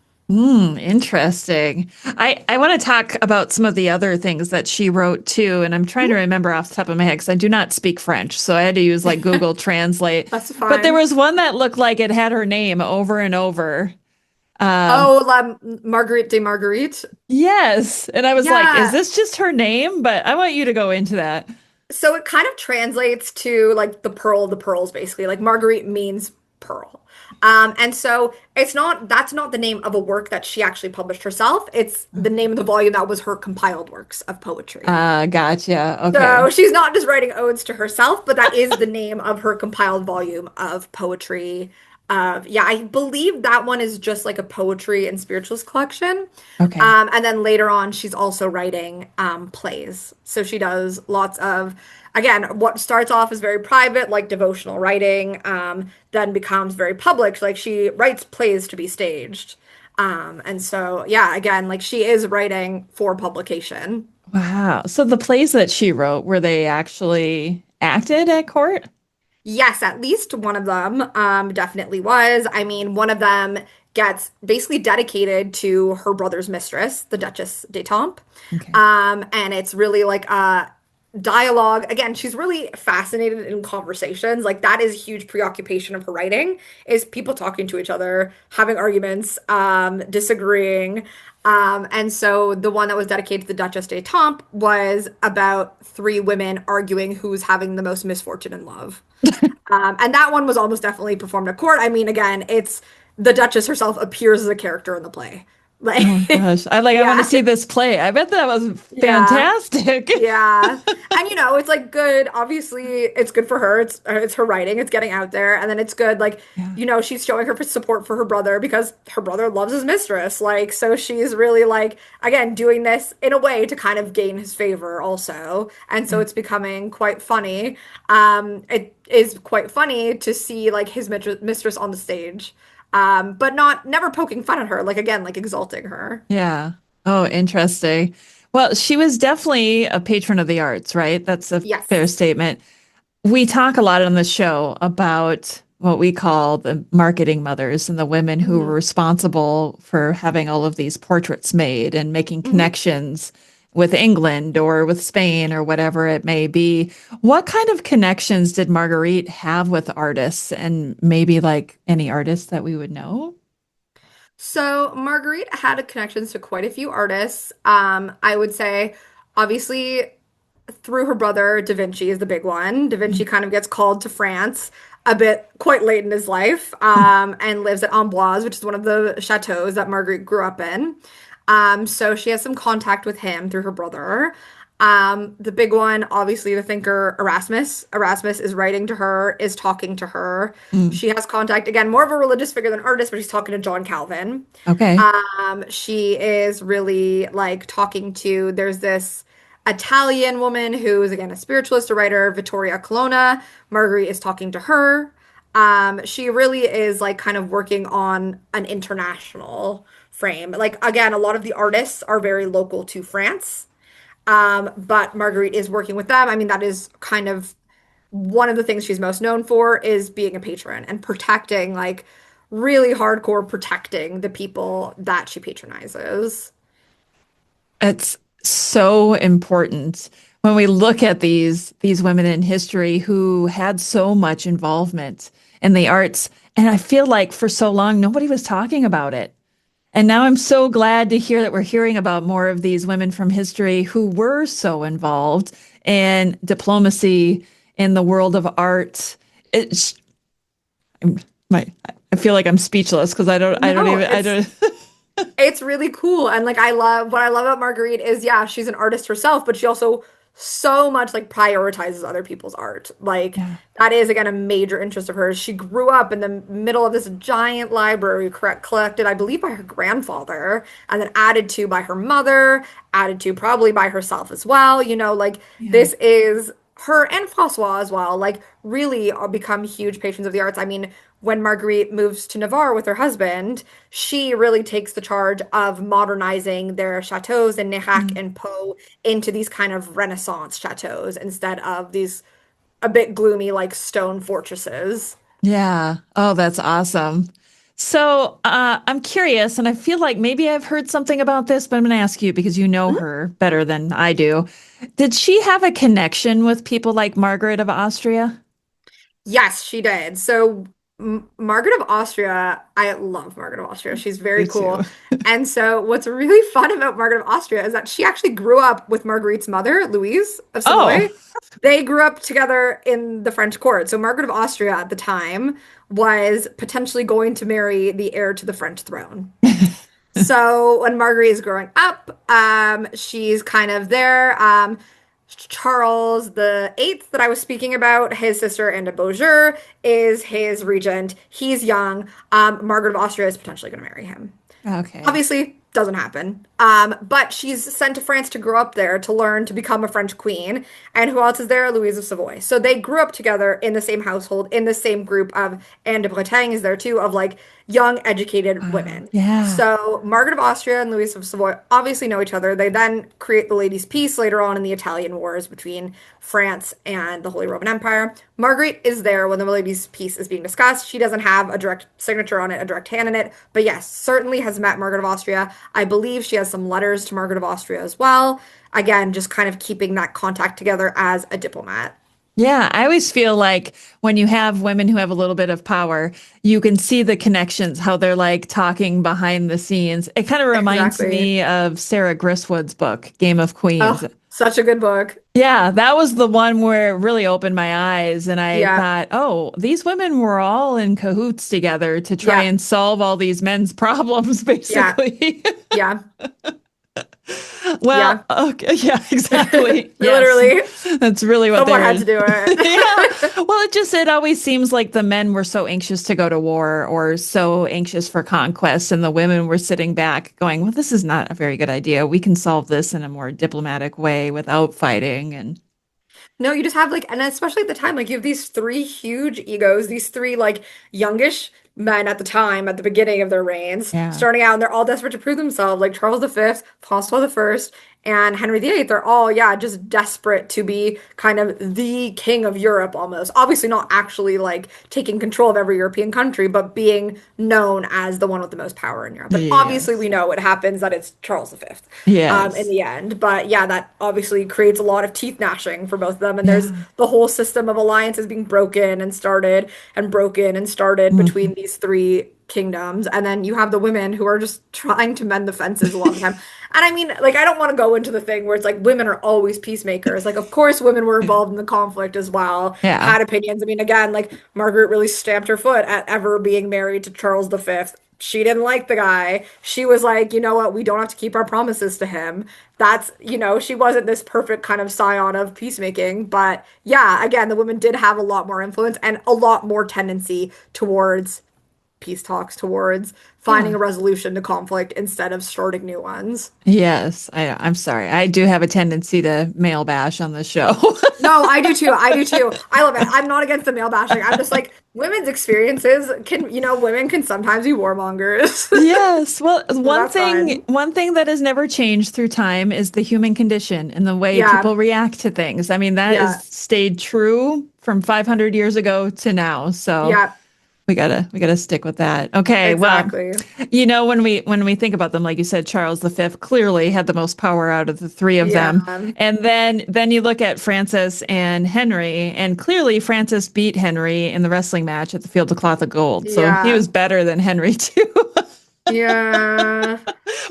Interesting. I want to talk about some of the other things that she wrote too, and I'm trying to remember off the top of my head because I do not speak French, so I had to use like Google Translate. That's But there fine. was one that looked like it had her name over and over. Um, Oh, La Marguerite de Marguerite. yes, and I was like, is Yeah. this just her name? But I want you to go into that. So it kind of translates to like the pearl of the pearls, basically. Like Marguerite means pearl. And so that's not the name of a work that she actually published herself. It's the name of the volume that was her compiled works of poetry. Gotcha. Okay. So she's not just writing odes to herself, but that is the name of her compiled volume of poetry. Yeah, I believe that one is just like a poetry and spiritualist collection. Okay. And then later on, she's also writing plays. So she does lots of, again, what starts off as very private, like devotional writing, then becomes very public. Like she writes plays to be staged. And so, yeah, again, like she is writing for publication. Wow. So the plays that she wrote, were they actually acted at court? Yes, at least one of them definitely was. I mean, one of them gets basically dedicated to her brother's mistress, the Duchess d'Etampes. Okay. And it's really like a dialogue. Again, she's really fascinated in conversations. Like that is a huge preoccupation of her writing, is people talking to each other, having arguments, disagreeing. And so the one that was dedicated to the Duchess d'Etampes was about three women arguing who's having the most misfortune in love. And that one was almost definitely performed at court. I mean, again, it's the Duchess herself appears as a character in the play. Like, Oh gosh. I want to yeah, see this play. I bet that was yeah. fantastic. Yeah. And it's like good. Obviously, it's good for her. It's her writing. It's getting out there. And then it's good like, Yeah. she's showing her support for her brother because her brother loves his mistress. Like so she's really like again doing this in a way to kind of gain his favor also. And so Yeah. it's becoming quite funny. It is quite funny to see like his mistress on the stage. But not never poking fun at her, like again, like exalting her. Yeah. Oh, interesting. Well, she was definitely a patron of the arts, right? That's a fair Yes. statement. We talk a lot on the show about what we call the marketing mothers and the women who were Hmm. responsible for having all of these portraits made and making Hmm. connections with England or with Spain or whatever it may be. What kind of connections did Marguerite have with artists and maybe like any artists that we would know? So Marguerite had connections to quite a few artists. I would say, obviously, through her brother, Da Vinci is the big one. Da Vinci kind of gets called to France a bit quite late in his life, and lives at Amboise, which is one of the chateaus that Marguerite grew up in. So she has some contact with him through her brother. The big one, obviously, the thinker Erasmus. Erasmus is writing to her, is talking to her. Mm, She has contact, again, more of a religious figure than artist, but she's talking to John Calvin. okay. She is really like talking to, there's this Italian woman who is, again, a spiritualist, a writer, Vittoria Colonna. Marguerite is talking to her. She really is like kind of working on an international frame. Like, again, a lot of the artists are very local to France. But Marguerite is working with them. I mean, that is kind of one of the things she's most known for is being a patron and protecting, like really hardcore protecting the people that she patronizes. It's so important when we look at these women in history who had so much involvement in the arts. And I feel like for so long nobody was talking about it. And now I'm so glad to hear that we're hearing about more of these women from history who were so involved in diplomacy in the world of art. It's my I feel like I'm speechless because I don't No, even I don't it's really cool. And like I love what I love about Marguerite is yeah, she's an artist herself, but she also so much like prioritizes other people's art. Like yeah. that is again a major interest of hers. She grew up in the middle of this giant library collected, I believe, by her grandfather, and then added to by her mother, added to probably by herself as well. Like Yeah. this is her and François as well, like really become huge patrons of the arts. I mean, when Marguerite moves to Navarre with her husband, she really takes the charge of modernizing their chateaus in Nérac Mm. and Po into these kind of Renaissance chateaus instead of these a bit gloomy like stone fortresses. Yeah. Oh, that's awesome. So I'm curious, and I feel like maybe I've heard something about this, but I'm going to ask you because you know her better than I do. Did she have a connection with people like Margaret of Austria? Yes, she did. So Margaret of Austria, I love Margaret of Austria. She's very Me too. cool. And so what's really fun about Margaret of Austria is that she actually grew up with Marguerite's mother, Louise of Oh, Savoy. They grew up together in the French court. So Margaret of Austria at the time was potentially going to marry the heir to the French throne. So when Marguerite is growing up, she's kind of there. Charles the Eighth that I was speaking about, his sister Anne de Beaujeu is his regent. He's young. Margaret of Austria is potentially going to marry him. Okay. Obviously, doesn't happen. But she's sent to France to grow up there to learn to become a French queen. And who else is there? Louise of Savoy. So they grew up together in the same household, in the same group of Anne de Bretagne is there too, of like young, educated women. Yeah. So Margaret of Austria and Louise of Savoy obviously know each other. They then create the Ladies' Peace later on in the Italian Wars between France and the Holy Roman Empire. Marguerite is there when the Ladies' Peace is being discussed. She doesn't have a direct signature on it, a direct hand in it, but yes, certainly has met Margaret of Austria. I believe she has some letters to Margaret of Austria as well. Again, just kind of keeping that contact together as a diplomat. Yeah, I always feel like when you have women who have a little bit of power, you can see the connections, how they're like talking behind the scenes. It kind of reminds Exactly. me of Sarah Griswold's book, Game of Queens. Oh, such a good book. Yeah, that was the one where it really opened my eyes. And I Yeah, thought, oh, these women were all in cahoots together to try yeah, and solve all these men's problems, yeah, basically. yeah, Well, yeah. okay, yeah, exactly. Yes. Literally, That's really what they someone were. had to do Yeah. it. Well, it always seems like the men were so anxious to go to war or so anxious for conquest, and the women were sitting back going, well, this is not a very good idea. We can solve this in a more diplomatic way without fighting. And No, you just have like, and especially at the time, like you have these three huge egos, these three like youngish men at the time, at the beginning of their reigns, yeah. starting out, and they're all desperate to prove themselves, like Charles V, François the and Henry VIII. They're all, yeah, just desperate to be kind of the king of Europe almost. Obviously, not actually like taking control of every European country, but being known as the one with the most power in Europe. And obviously, we Yes. know what happens that it's Charles V in Yes. the end. But yeah, that obviously creates a lot of teeth gnashing for both of them. And there's Yeah. the whole system of alliances being broken and started and broken and started Mhm. between these three kingdoms. And then you have the women who are just trying to mend the fences a lot of the time. And I mean, like, I don't want to go into the thing where it's like women are always peacemakers. Like, of course, women were involved in the conflict as well, Yeah. had opinions. I mean, again, like, Margaret really stamped her foot at ever being married to Charles V. She didn't like the guy. She was like, you know what? We don't have to keep our promises to him. That's, she wasn't this perfect kind of scion of peacemaking. But yeah, again, the women did have a lot more influence and a lot more tendency towards peace talks, towards finding Yeah. a resolution to conflict instead of starting new ones. Yes. I'm sorry. I do have a tendency to male bash on this show. No, I do too. I do too. I love it. I'm not against the male bashing. I'm just like women's experiences can, women can sometimes be warmongers. Yes. Well, So that's fine. one thing that has never changed through time is the human condition and the way Yeah. people react to things. I mean, that has Yeah. stayed true from 500 years ago to now. So Yeah. we gotta stick with that. Okay. Well, Exactly. when we think about them, like you said, Charles V clearly had the most power out of the three of Yeah. them. And then you look at Francis and Henry, and clearly Francis beat Henry in the wrestling match at the Field of Cloth of Gold. So he Yeah. was better than Henry too. Yeah.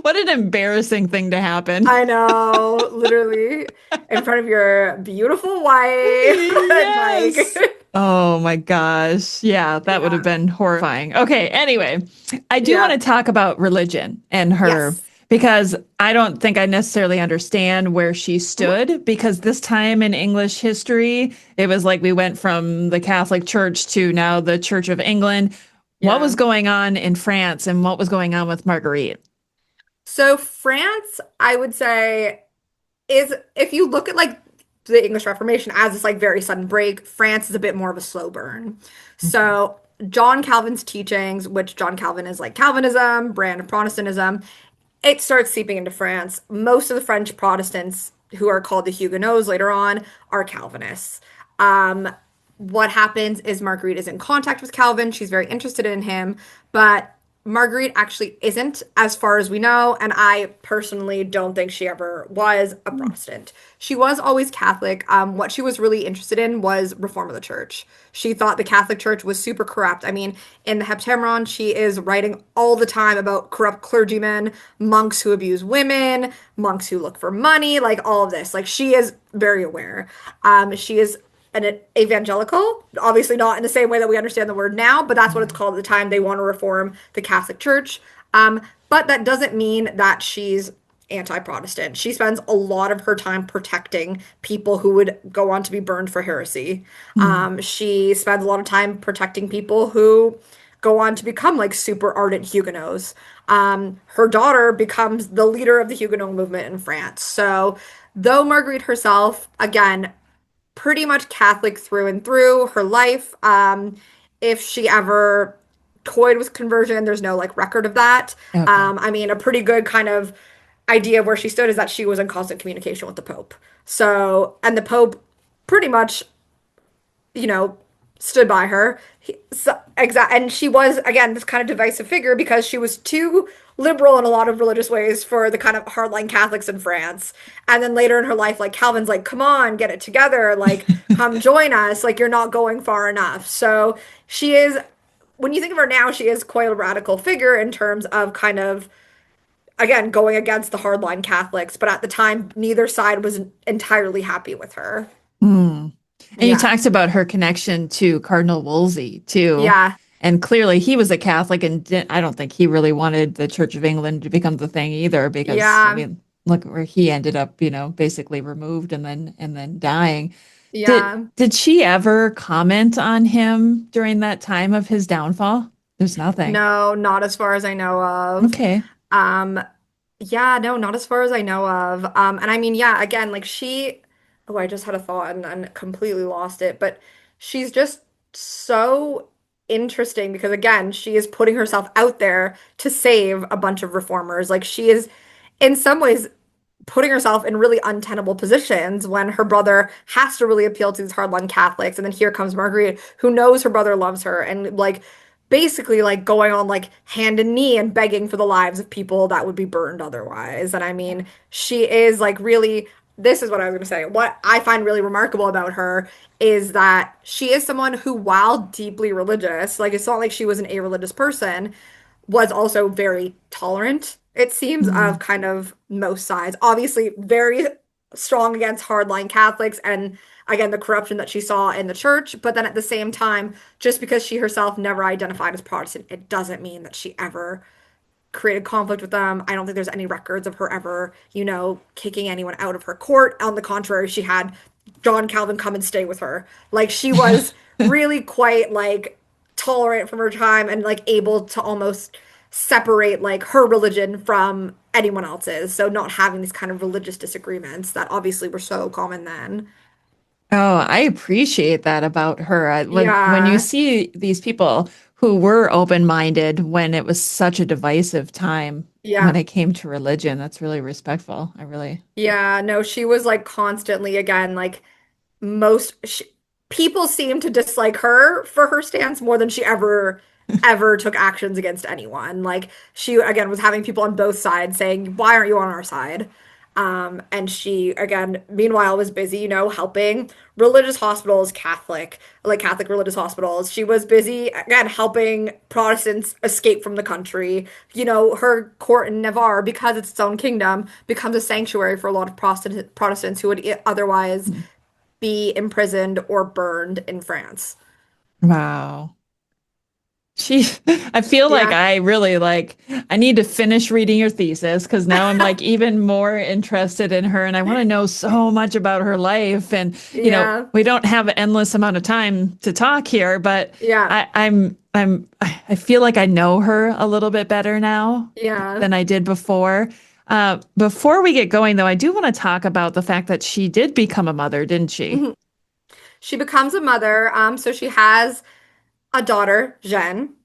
What an embarrassing thing to happen. I know, literally in front of your beautiful wife. And like, Yes. Oh my gosh. Yeah, that would have yeah. been horrifying. Okay, anyway, I do want Yeah. to talk about religion and her Yes. because I don't think I necessarily understand where she stood because this time in English history, it was like we went from the Catholic Church to now the Church of England. What was Yeah. going on in France and what was going on with Marguerite? So France, I would say, is if you look at like the English Reformation as this like very sudden break, France is a bit more of a slow burn. Mhm. So John Calvin's teachings, which John Calvin is like Calvinism, brand of Protestantism, it starts seeping into France. Most of the French Protestants who are called the Huguenots later on are Calvinists. Um, what happens is Marguerite is in contact with Calvin. She's very interested in him, but Marguerite actually isn't, as far as we know, and I personally don't think she ever was a Protestant. She was always Catholic. What she was really interested in was reform of the church. She thought the Catholic Church was super corrupt. I mean, in the Heptameron, she is writing all the time about corrupt clergymen, monks who abuse women, monks who look for money, like all of this. Like she is very aware. She is an evangelical, obviously not in the same way that we understand the word now, but that's what it's called at the time. They want to reform the Catholic Church. But that doesn't mean that she's anti-Protestant. She spends a lot of her time protecting people who would go on to be burned for heresy. Mm. She spends a lot of time protecting people who go on to become like super ardent Huguenots. Her daughter becomes the leader of the Huguenot movement in France. So, though Marguerite herself, again, pretty much Catholic through and through her life. If she ever toyed with conversion, there's no like record of that. Okay. I mean, a pretty good kind of idea of where she stood is that she was in constant communication with the Pope. So, and the Pope pretty much, you know, stood by her. And she was again this kind of divisive figure because she was too liberal in a lot of religious ways for the kind of hardline Catholics in France. And then later in her life, like Calvin's like, "Come on, get it together, like come join us, like you're not going far enough." So she is, when you think of her now, she is quite a radical figure in terms of kind of again going against the hardline Catholics, but at the time neither side was entirely happy with her. Mm. And you Yeah. talked about her connection to Cardinal Wolsey too. Yeah. And clearly he was a Catholic and I don't think he really wanted the Church of England to become the thing either because I Yeah. mean, look where he ended up, basically removed and then dying. Did Yeah. did she ever comment on him during that time of his downfall? There's nothing. No, not as far as I know of. Okay. Um, yeah, no, not as far as I know of. And I mean, yeah, again, like she, oh, I just had a thought and completely lost it, but she's just so interesting because again, she is putting herself out there to save a bunch of reformers. Like she is in some ways putting herself in really untenable positions when her brother has to really appeal to these hardline Catholics. And then here comes Marguerite, who knows her brother loves her and like basically like going on like hand and knee and begging for the lives of people that would be burned otherwise. And I mean, she is like really, this is what I was going to say. What I find really remarkable about her is that she is someone who, while deeply religious, like it's not like she was an a-religious person, was also very tolerant, it seems, of Mm. kind of most sides. Obviously, very strong against hardline Catholics and again the corruption that she saw in the church. But then at the same time, just because she herself never identified as Protestant, it doesn't mean that she ever created conflict with them. I don't think there's any records of her ever, kicking anyone out of her court. On the contrary, she had John Calvin come and stay with her. Like she was really quite like tolerant from her time and like able to almost separate like her religion from anyone else's. So not having these kind of religious disagreements that obviously were so common then. Oh, I appreciate that about her. When you Yeah. see these people who were open-minded when it was such a divisive time when Yeah. it came to religion, that's really respectful. I really. Yeah, no, she was like constantly again like most sh people seem to dislike her for her stance more than she ever took actions against anyone. Like she again was having people on both sides saying, "Why aren't you on our side?" And she again, meanwhile, was busy, helping religious hospitals, Catholic religious hospitals. She was busy again helping Protestants escape from the country. Her court in Navarre, because it's its own kingdom, becomes a sanctuary for a lot of Protestants who would otherwise be imprisoned or burned in France. Wow. She, I feel like Yeah, I really I need to finish reading your thesis because now I'm like even more interested in her and I want to know so much about her life. And, yeah, we don't have an endless amount of time to talk here, but yeah, I feel like I know her a little bit better now yeah. than I did before. Before we get going, though, I do want to talk about the fact that she did become a mother, didn't she? Mhm. She becomes a mother. So she has a daughter, Jeanne,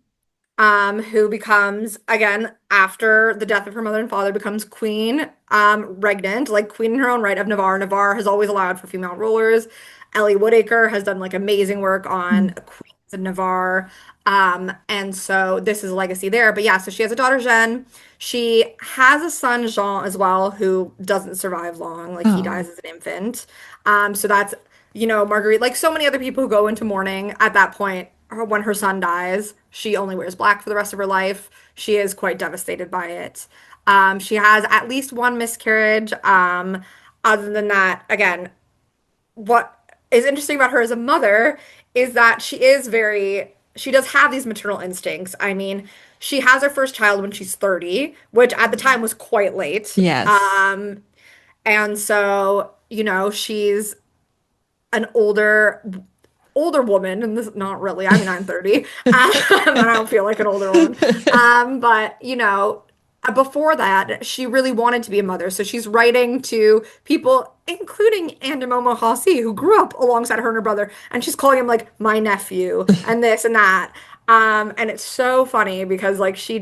who becomes, again, after the death of her mother and father, becomes queen, regnant, like queen in her own right of Navarre. Navarre has always allowed for female rulers. Ellie Woodacre has done like amazing work on Mm. queens of Navarre. And so this is a legacy there. But yeah, so she has a daughter, Jeanne. She has a son, Jean, as well, who doesn't survive long. Like he Oh, dies as an infant. So that's, Marguerite, like so many other people who go into mourning at that point, when her son dies, she only wears black for the rest of her life. She is quite devastated by it. She has at least one miscarriage. Other than that, again, what is interesting about her as a mother is that she does have these maternal instincts. I mean, She has her first child when she's 30, which at the time was quite late. Yes. And so, she's an older woman, and this not really. I mean, I'm 30, and I don't feel like an older woman. But before that, she really wanted to be a mother, so she's writing to people, including Andemo Hossi, who grew up alongside her and her brother, and she's calling him like my nephew and this and that. And it's so funny because like she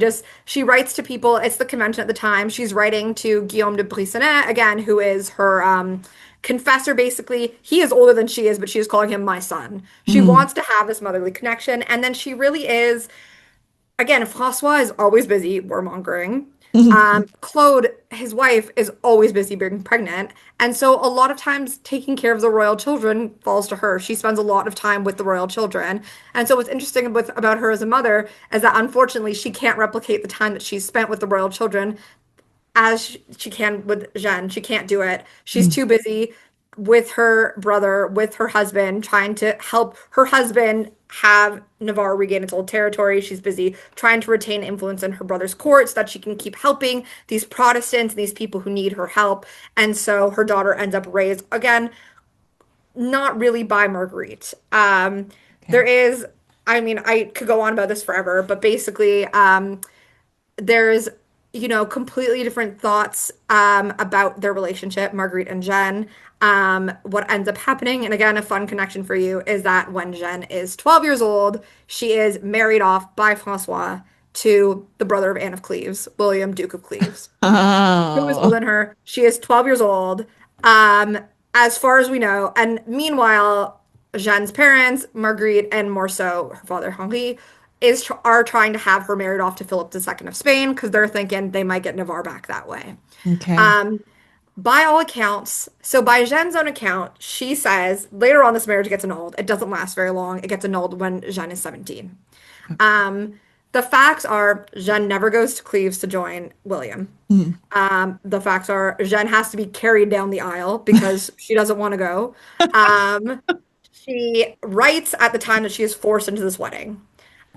writes to people. It's the convention at the time. She's writing to Guillaume de Brissanet again, who is her confessor basically. He is older than she is, but she is calling him my son. She Mm. wants to have this motherly connection. And then she really is, again, Francois is always busy warmongering. Claude, his wife, is always busy being pregnant. And so a lot of times taking care of the royal children falls to her. She spends a lot of time with the royal children. And so what's interesting about her as a mother is that unfortunately she can't replicate the time that she's spent with the royal children as she can with Jeanne. She can't do it. She's Mm. too busy with her brother, with her husband, trying to help her husband have Navarre regain its old territory. She's busy trying to retain influence in her brother's court so that she can keep helping these Protestants, these people who need her help. And so her daughter ends up raised again, not really by Marguerite. There Okay. is, I mean, I could go on about this forever, but basically, there's completely different thoughts about their relationship, Marguerite and Jeanne. What ends up happening, and again, a fun connection for you, is that when Jeanne is 12 years old, she is married off by Francois to the brother of Anne of Cleves, William, Duke of Cleves, who is older Oh, than her. She is 12 years old, um, as far as we know. And meanwhile, Jeanne's parents, Marguerite, and more so her father, Henri, are trying to have her married off to Philip II of Spain because they're thinking they might get Navarre back that way. okay. By all accounts, so by Jeanne's own account, she says later on this marriage gets annulled. It doesn't last very long. It gets annulled when Jeanne is 17. The facts are Jeanne never goes to Cleves to join William. Mm. The facts are Jeanne has to be carried down the aisle because she doesn't want to go. Um, she writes at the time that she is forced into this wedding.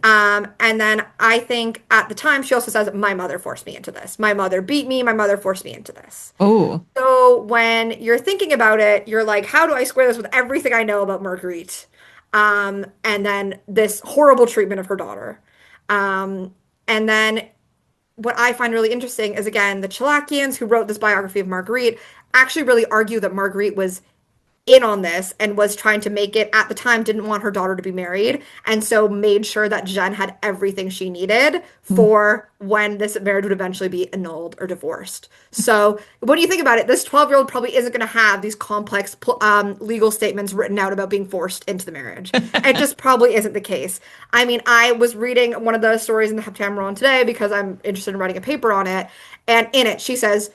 And then I think at the time she also says, my mother forced me into this. My mother beat me. My mother forced me into this. Oh, So when you're thinking about it, you're like, how do I square this with everything I know about Marguerite? And then this horrible treatment of her daughter. Um, and then what I find really interesting is again, the Chilakians who wrote this biography of Marguerite actually really argue that Marguerite was in on this and was trying to make it at the time, didn't want her daughter to be married, and so made sure that Jeanne had everything she needed mm. for when this marriage would eventually be annulled or divorced. So when you think about it, this 12-year-old probably isn't going to have these complex legal statements written out about being forced into the marriage. It just probably isn't the case. I mean, I was reading one of the stories in the Heptameron today because I'm interested in writing a paper on it, and in it she says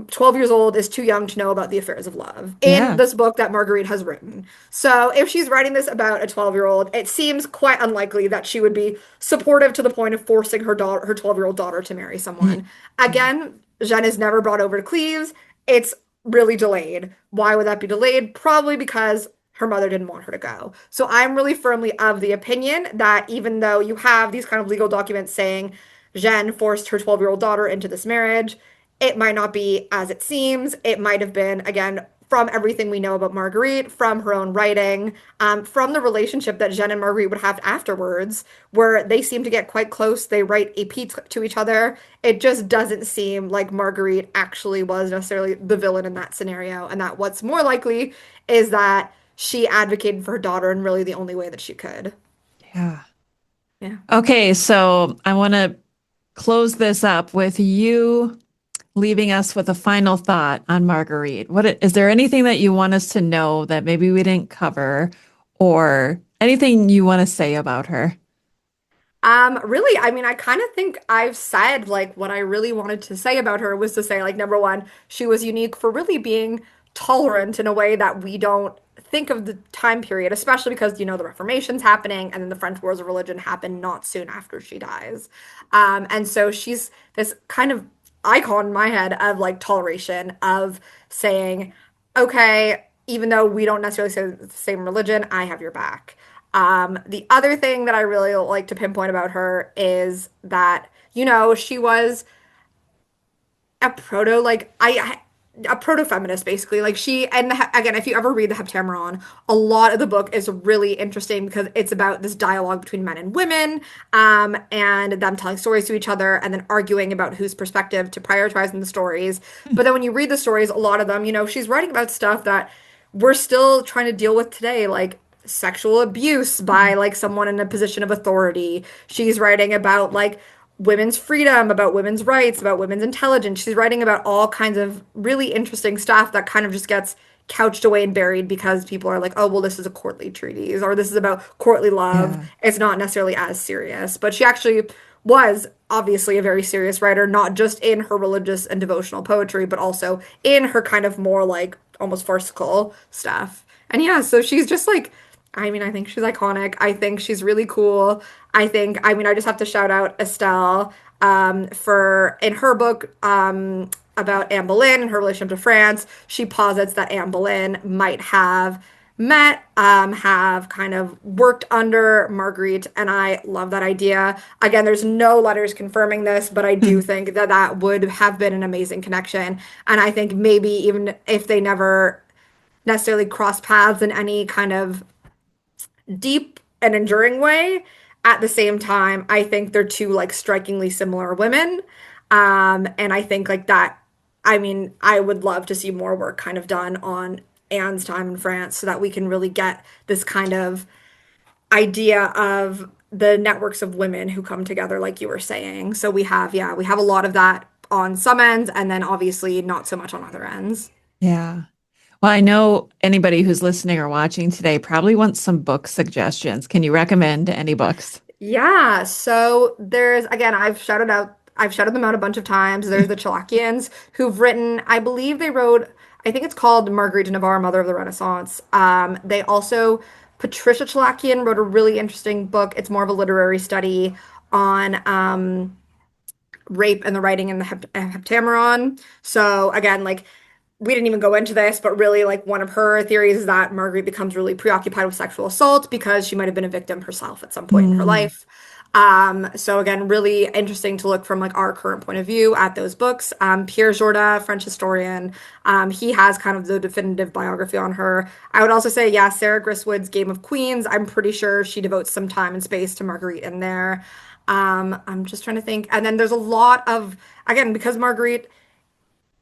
12 years old is too young to know about the affairs of love in Yeah. this book that Marguerite has written. So if she's writing this about a 12-year-old, it seems quite unlikely that she would be supportive to the point of forcing her 12-year-old daughter to marry Mm. someone. Again, Jeanne is never brought over to Cleves. It's really delayed. Why would that be delayed? Probably because her mother didn't want her to go. So I'm really firmly of the opinion that even though you have these kind of legal documents saying Jeanne forced her 12-year-old daughter into this marriage, it might not be as it seems. It might have been, again, from everything we know about Marguerite, from her own writing, from the relationship that Jeanne and Marguerite would have afterwards, where they seem to get quite close. They write épîtres to each other. It just doesn't seem like Marguerite actually was necessarily the villain in that scenario, and that what's more likely is that she advocated for her daughter in really the only way that she could. Yeah. Yeah. Okay, so I want to close this up with you leaving us with a final thought on Marguerite. Is there anything that you want us to know that maybe we didn't cover or anything you want to say about her? Really, I mean, I kind of think I've said like what I really wanted to say about her was to say, like, number one, she was unique for really being tolerant in a way that we don't think of the time period, especially because, the Reformation's happening and then the French Wars of Religion happen not soon after she dies. And so she's this kind of icon in my head of like toleration, of saying, okay, even though we don't necessarily say the same religion, I have your back. The other thing that I really like to pinpoint about her is that, she was a proto like I a proto feminist basically. Like she and again, if you ever read the Heptameron, a lot of the book is really interesting because it's about this dialogue between men and women, and them telling stories to each other and then arguing about whose perspective to prioritize in the stories. But then when you read the stories, a lot of them, she's writing about stuff that we're still trying to deal with today, like sexual abuse by like someone in a position of authority. She's writing about like women's freedom, about women's rights, about women's intelligence. She's writing about all kinds of really interesting stuff that kind of just gets couched away and buried because people are like, oh, well, this is a courtly treatise or this is about courtly love. Yeah. It's not necessarily as serious. But she actually was obviously a very serious writer, not just in her religious and devotional poetry, but also in her kind of more like almost farcical stuff. And yeah, so she's just like, I mean, I think she's iconic. I think she's really cool. I just have to shout out Estelle for in her book about Anne Boleyn and her relationship to France. She posits that Anne Boleyn might have met, have kind of worked under Marguerite, and I love that idea. Again, there's no letters confirming this, but I do think that that would have been an amazing connection. And I think maybe even if they never necessarily cross paths in any kind of deep and enduring way. At the same time, I think they're two like strikingly similar women. And I think like that, I mean, I would love to see more work kind of done on Anne's time in France so that we can really get this kind of idea of the networks of women who come together, like you were saying. So we have a lot of that on some ends, and then obviously not so much on other ends. Yeah. Well, I know anybody who's listening or watching today probably wants some book suggestions. Can you recommend any books? Yeah, so there's again, I've shouted them out a bunch of times. There's the Chilakians who've written, I believe they wrote, I think it's called Marguerite de Navarre, Mother of the Renaissance. They also, Patricia Chilakian wrote a really interesting book. It's more of a literary study on rape and the writing in the Heptameron. So again, like we didn't even go into this, but really, like, one of her theories is that Marguerite becomes really preoccupied with sexual assault because she might have been a victim herself at some point in her Mm. life. So again, really interesting to look from like our current point of view at those books. Pierre Jorda, French historian, he has kind of the definitive biography on her. I would also say, yeah, Sarah Griswood's Game of Queens. I'm pretty sure she devotes some time and space to Marguerite in there. I'm just trying to think. And then there's a lot of, again, because Marguerite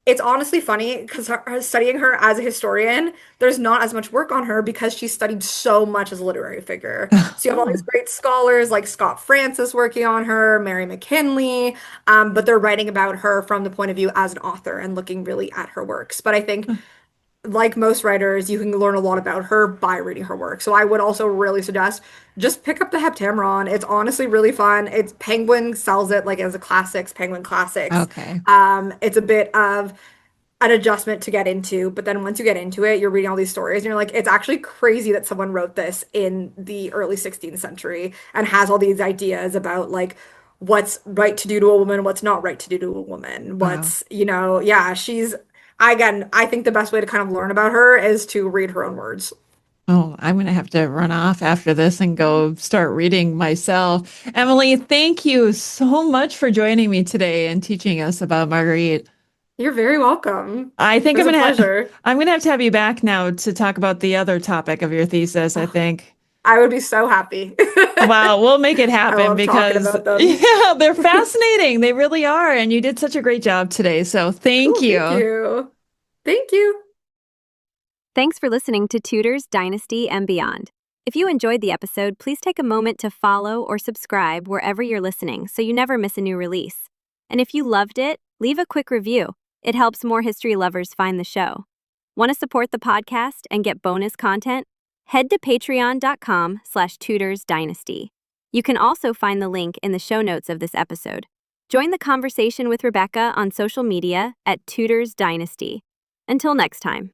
it's honestly funny because studying her as a historian, there's not as much work on her because she studied so much as a literary figure. So you have all these Oh. great scholars like Scott Francis working on her, Mary McKinley, but they're writing about her from the point of view as an author and looking really at her works. But I think like most writers, you can learn a lot about her by reading her work. So I would also really suggest just pick up the Heptameron. It's honestly really fun. It's Penguin sells it like as a classics, Penguin Classics. Okay. It's a bit of an adjustment to get into, but then once you get into it, you're reading all these stories and you're like, it's actually crazy that someone wrote this in the early 16th century and has all these ideas about like what's right to do to a woman, what's not right to do to a woman, Wow. yeah, she's again, I think the best way to kind of learn about her is to read her own words. Oh, I'm going to have to run off after this and go start reading myself. Emily, thank you so much for joining me today and teaching us about Marguerite. You're very welcome. I It think was a pleasure. I'm gonna have to have you back now to talk about the other topic of your thesis, I Oh, think. I would be so happy. Wow, we'll make it I happen love talking because about them. yeah, they're fascinating. They really are. And you did such a great job today. So thank Cool, thank you. you. Thank you. Thanks for listening to Tudors, Dynasty, and Beyond. If you enjoyed the episode, please take a moment to follow or subscribe wherever you're listening so you never miss a new release. And if you loved it, leave a quick review. It helps more history lovers find the show. Want to support the podcast and get bonus content? Head to patreon.com/tutorsdynasty. You can also find the link in the show notes of this episode. Join the conversation with Rebecca on social media at Tutors Dynasty. Until next time.